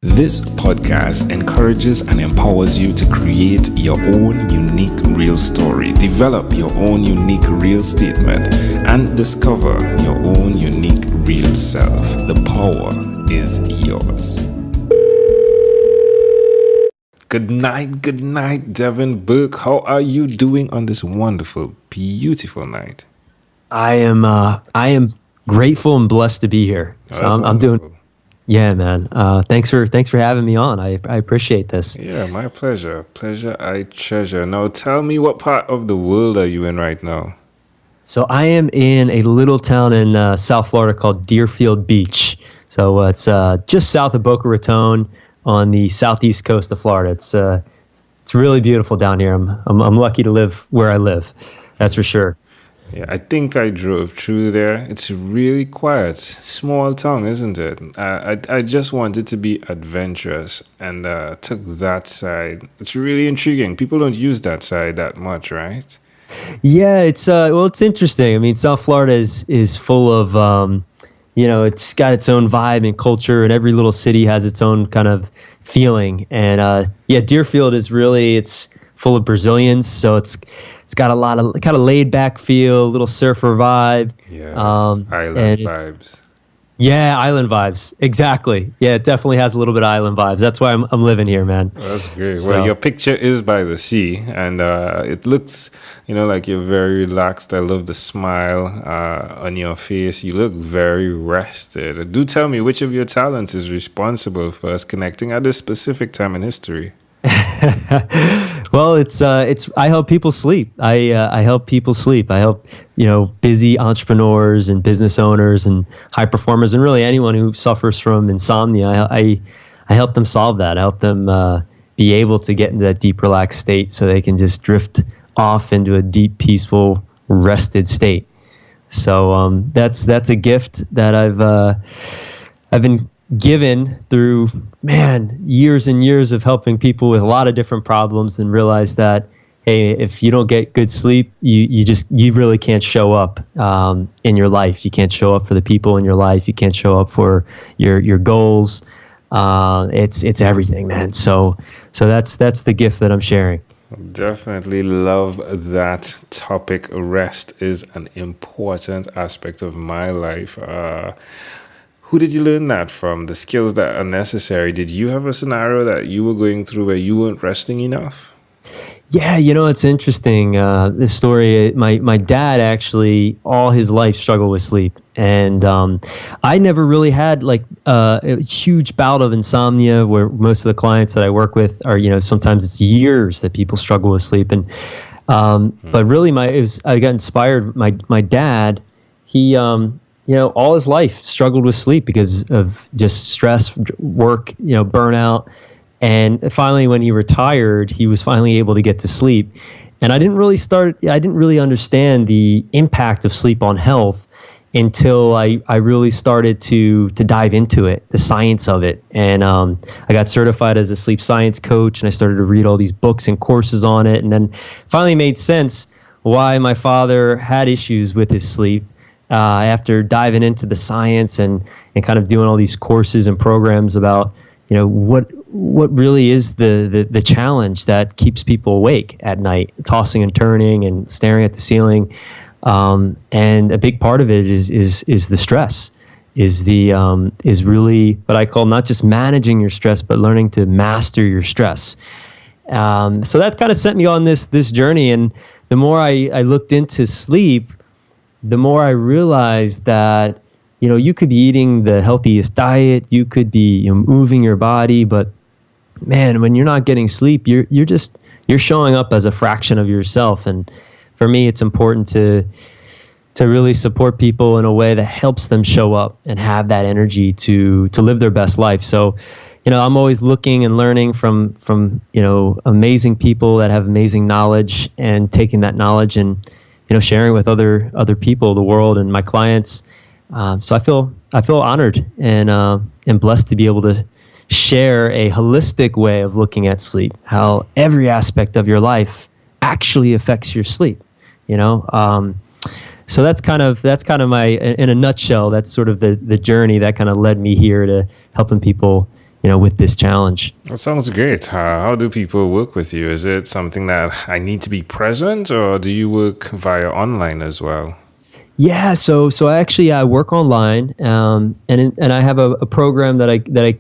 This podcast encourages and empowers you to create your own unique real story, develop your own unique real statement, and discover your own unique real self. The power is yours. Good night, Devin Burke. How are you doing on this wonderful, beautiful night? I am grateful and blessed to be here. So I'm doing. Yeah, man. Thanks for having me on. I appreciate this. Yeah, my pleasure. Pleasure I treasure. Now tell me, what part of the world are you in right now? So I am in a little town in South Florida called Deerfield Beach. So it's just south of Boca Raton on the southeast coast of Florida. It's really beautiful down here. I'm lucky to live where I live. That's for sure. Yeah, I think I drove through there. It's really quiet, small town, isn't it? I just wanted to be adventurous and took that side. It's really intriguing. People don't use that side that much, right? Yeah, it's interesting. I mean, South Florida is full of it's got its own vibe and culture, and every little city has its own kind of feeling. And Deerfield it's full of Brazilians, so it's got a lot of kind of laid back feel, little surfer vibe. Yeah, island vibes. Yeah, island vibes. Exactly. Yeah, it definitely has a little bit of island vibes. That's why I'm living here, man. Oh, that's great. So, well, your picture is by the sea, and it looks, like you're very relaxed. I love the smile on your face. You look very rested. Do tell me, which of your talents is responsible for us connecting at this specific time in history? Well, I help people sleep. I help people sleep. I help busy entrepreneurs and business owners and high performers, and really anyone who suffers from insomnia. I help them solve that. I help them be able to get into that deep, relaxed state so they can just drift off into a deep, peaceful, rested state. So that's a gift that I've been given through years and years of helping people with a lot of different problems, and realize that, hey, if you don't get good sleep, you really can't show up in your life. You can't show up for the people in your life. You can't show up for your goals. It's everything, man. So that's the gift that I'm sharing. Definitely love that topic. Rest is an important aspect of my life. Who did you learn that from? The skills that are necessary. Did you have a scenario that you were going through where you weren't resting enough? Yeah, it's interesting. This story, my dad actually all his life struggled with sleep. And I never really had a huge bout of insomnia, where most of the clients that I work with are, sometimes it's years that people struggle with sleep. And but really I got inspired. My dad, he all his life struggled with sleep because of just stress, work, burnout. And finally, when he retired, he was finally able to get to sleep. And I didn't really understand the impact of sleep on health until I really started to dive into it, the science of it. And I got certified as a sleep science coach, and I started to read all these books and courses on it. And then finally made sense why my father had issues with his sleep. After diving into the science and kind of doing all these courses and programs about, what really is the challenge that keeps people awake at night, tossing and turning and staring at the ceiling. And a big part of it is the stress, is really what I call not just managing your stress, but learning to master your stress. So that kind of sent me on this journey. And the more I looked into sleep, the more I realized that, you could be eating the healthiest diet, you could be moving your body, but man, when you're not getting sleep, you're showing up as a fraction of yourself. And for me, it's important to really support people in a way that helps them show up and have that energy to live their best life. So, I'm always looking and learning from amazing people that have amazing knowledge, and taking that knowledge and sharing with other people, the world, and my clients. So I feel honored and blessed to be able to share a holistic way of looking at sleep, how every aspect of your life actually affects your sleep. So that's kind of my, in a nutshell, that's sort of the journey that kind of led me here to helping people, with this challenge. That sounds great. How do people work with you? Is it something that I need to be present, or do you work via online as well? Yeah, so I work online, and I have a program that I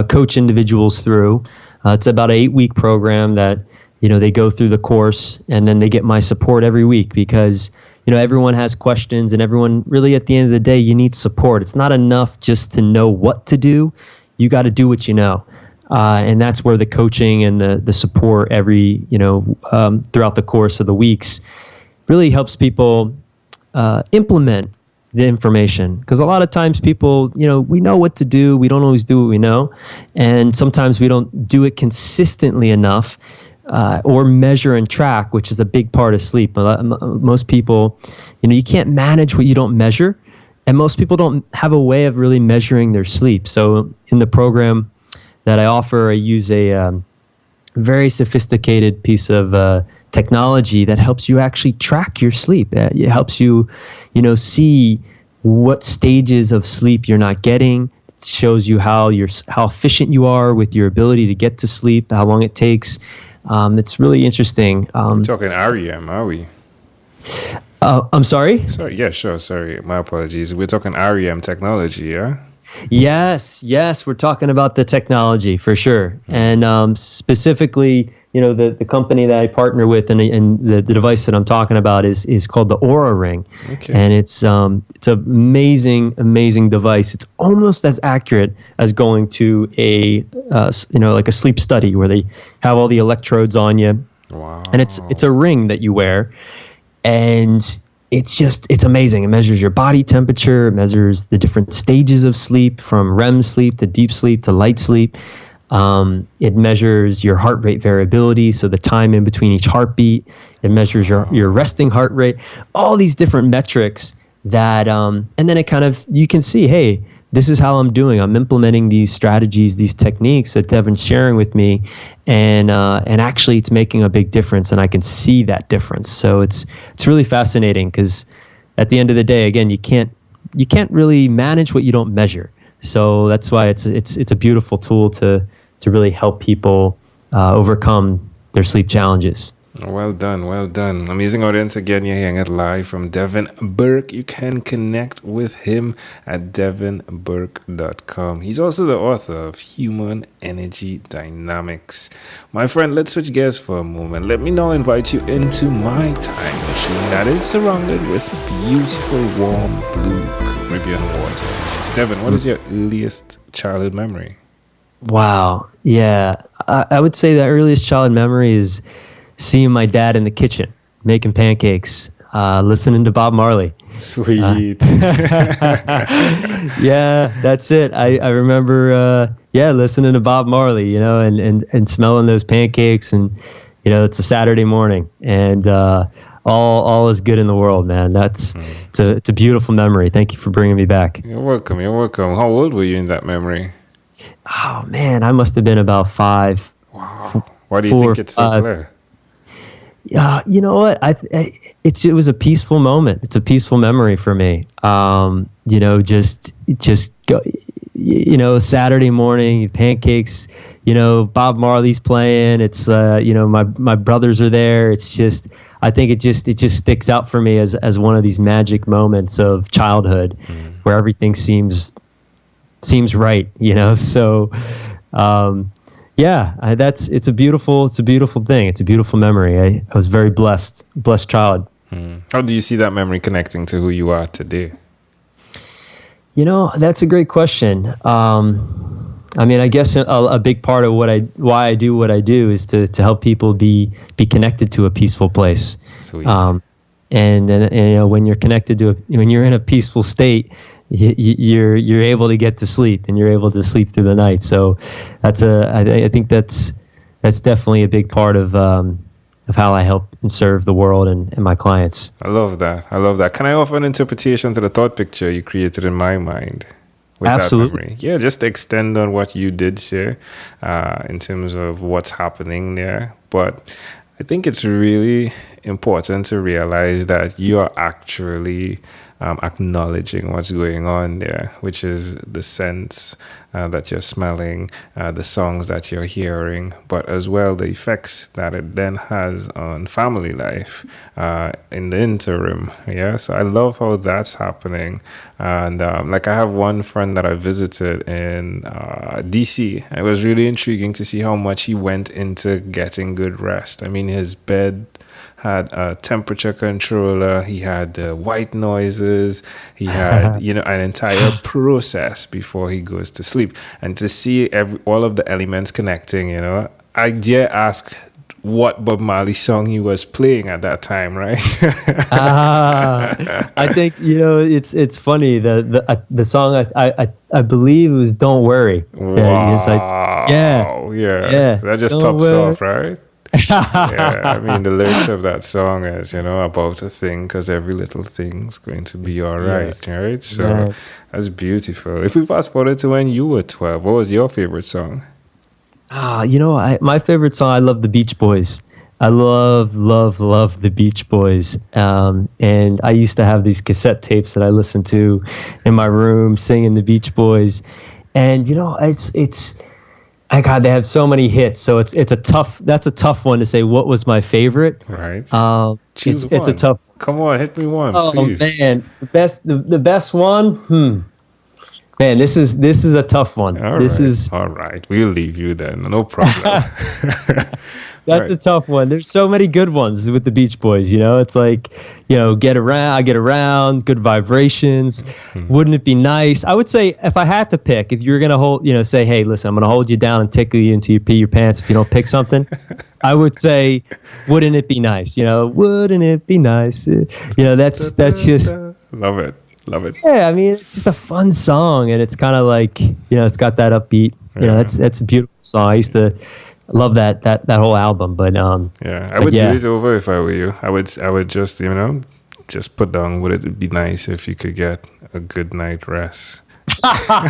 coach individuals through. It's about an 8-week program that they go through the course, and then they get my support every week because everyone has questions, and everyone really at the end of the day, you need support. It's not enough just to know what to do. You got to do what you know. And that's where the coaching and the support throughout the course of the weeks really helps people implement the information. Because a lot of times people, we know what to do. We don't always do what we know. And sometimes we don't do it consistently enough or measure and track, which is a big part of sleep. Most people, you can't manage what you don't measure. And most people don't have a way of really measuring their sleep. So in the program that I offer, I use a very sophisticated piece of technology that helps you actually track your sleep. It helps you, see what stages of sleep you're not getting. It shows you how efficient you are with your ability to get to sleep, how long it takes. It's really interesting. We're talking REM, are we? I'm sorry? Sorry, yeah, sure. Sorry, my apologies. We're talking REM technology, yeah? Yes, we're talking about the technology for sure. And specifically, the company that I partner with and the device that I'm talking about is called the Aura Ring. Okay. And it's an amazing device. It's almost as accurate as going to like a sleep study where they have all the electrodes on you. Wow. And it's a ring that you wear. And it's amazing. It measures your body temperature. It measures the different stages of sleep, from REM sleep to deep sleep to light sleep. It measures your heart rate variability, so the time in between each heartbeat. It measures your resting heart rate. All these different metrics that, and then it kind of, you can see, hey, this is how I'm doing. I'm implementing these strategies, these techniques that Devin's sharing with me, and actually it's making a big difference, and I can see that difference. So it's really fascinating because at the end of the day, again, you can't really manage what you don't measure. So that's why it's a beautiful tool to really help people overcome their sleep challenges. Well done, well done. Amazing audience. Again, you're hearing it live from Devin Burke. You can connect with him at devinburke.com. He's also the author of Human Energy Dynamics. My friend, let's switch gears for a moment. Let me now invite you into my time machine that is surrounded with beautiful, warm, blue Caribbean water. Devin, what is your earliest childhood memory? Wow. Yeah. I would say the earliest childhood memory is seeing my dad in the kitchen making pancakes, listening to Bob Marley. Sweet. Yeah, that's it. I remember, listening to Bob Marley, and smelling those pancakes, and it's a Saturday morning, and all is good in the world, man. It's a beautiful memory. Thank you for bringing me back. You're welcome. How old were you in that memory? Oh man, I must have been about 5. Wow. Why do you think it's so clear? You know what? It was a peaceful moment. It's a peaceful memory for me. Just go, Saturday morning, pancakes, Bob Marley's playing. It's, my brothers are there. It's just, I think it just sticks out for me as one of these magic moments of childhood where everything seems right, So, it's a beautiful thing. It's a beautiful memory. I was very blessed child. How do you see that memory connecting to who you are today? That's a great question. I guess a big part of why I do what I do is to help people be connected to a peaceful place. Sweet. And when you're connected when you're in a peaceful state, you're able to get to sleep, and you're able to sleep through the night. So I think that's definitely a big part of how I help and serve the world and my clients. I love that. Can I offer an interpretation to the thought picture you created in my mind with Absolutely. that memory? Yeah, just to extend on what you did share in terms of what's happening there. But I think it's really important to realize that you are actually acknowledging what's going on there, which is the scents that you're smelling, the songs that you're hearing, but as well the effects that it then has on family life in the interim. Yeah, so I love how that's happening. And like I have one friend that I visited in DC. It was really intriguing to see how much he went into getting good rest. I mean, his bed had a temperature controller, he had white noises, he had an entire process before he goes to sleep. And to see all of the elements connecting, I dare ask what Bob Marley song he was playing at that time, right? I think it's funny, the song I believe it was "Don't Worry." Wow. It's like, yeah. So that just Don't tops worry. off, right? Yeah, I mean, the lyrics of that song is, about a thing, because every little thing's going to be all right, right? So that's beautiful. If we fast forward to when you were 12, what was your favorite song? My favorite song, I love the Beach Boys. I love the Beach Boys. And I used to have these cassette tapes that I listened to in my room singing the Beach Boys. And, God, they have so many hits. So that's a tough one to say what was my favorite. Right. Choose one. It's a tough. Come on, hit me one, please. Oh man, the best one. Man, this is a tough one. All right. We'll leave you then. No problem. That's a tough one. There's so many good ones with the Beach Boys. It's like, get around, good vibrations. Wouldn't it be nice? I would say if I had to pick, if you were gonna hold, say, hey, listen, I'm gonna hold you down and tickle you until you pee your pants if you don't pick something. I would say, wouldn't it be nice? Wouldn't it be nice? That's just love it. Yeah, I mean, it's just a fun song, and it's kind of like, it's got that upbeat. That's a beautiful song. I used to love that whole album, but I would do it over if I were you. I would just just put down, would it be nice if you could get a good night rest? I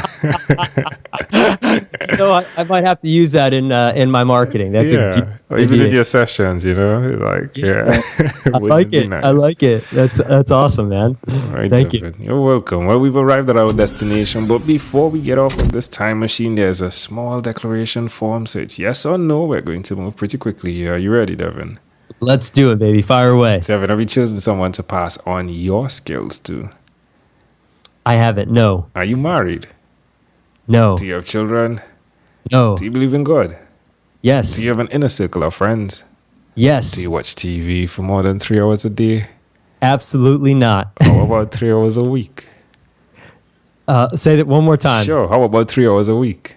might have to use that in my marketing. That's or even in your sessions, like I like it. Nice. I like it. That's awesome, man. Right, Thank Devin. You're welcome. Well, we've arrived at our destination, but before we get off of this time machine, there's a small declaration form. So it's yes or no. We're going to move pretty quickly here. Are you ready, Devin? Let's do it, baby. Fire away. Devin, have you chosen someone to pass on your skills to? I haven't. No. Are you married? No. Do you have children? No. Do you believe in God? Yes. Do you have an inner circle of friends? Yes. Do you watch TV for more than 3 hours a day? Absolutely not. How about 3 hours a week? Say that one more time. Sure. How about 3 hours a week?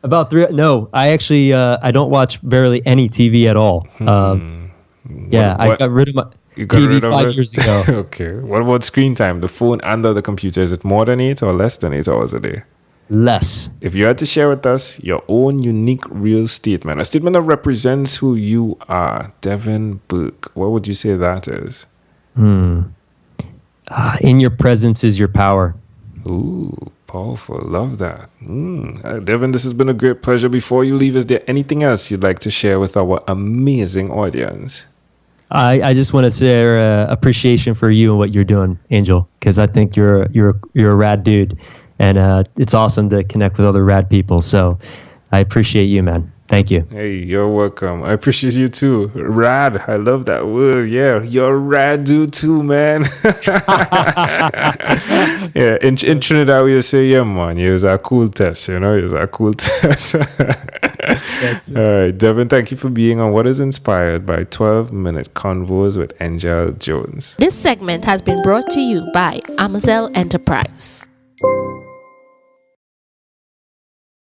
About 3? No, I actually I don't watch barely any TV at all. I got rid of my TV 5 years ago. Okay. What about screen time? The phone and the computer, is it more than 8 or less than 8 hours a day? Less. If you had to share with us your own unique real statement, a statement that represents who you are, Devin Burke, what would you say that is? In your presence is your power. Ooh, powerful. Love that. Devin, this has been a great pleasure. Before you leave, is there anything else you'd like to share with our amazing audience? I just want to share appreciation for you and what you're doing, Angel, because I think you're a rad dude, and it's awesome to connect with other rad people. So I appreciate you, man. Thank you. Hey, you're welcome. I appreciate you too. Rad. I love that word. Yeah, you're a rad dude too, man. Yeah, in Trinidad we say, yeah, man, it was a cool test, it was a cool test. All right, Devin, thank you for being on What is Inspired by 12-Minute Convos with Angel Jones. This segment has been brought to you by Amazel Enterprise.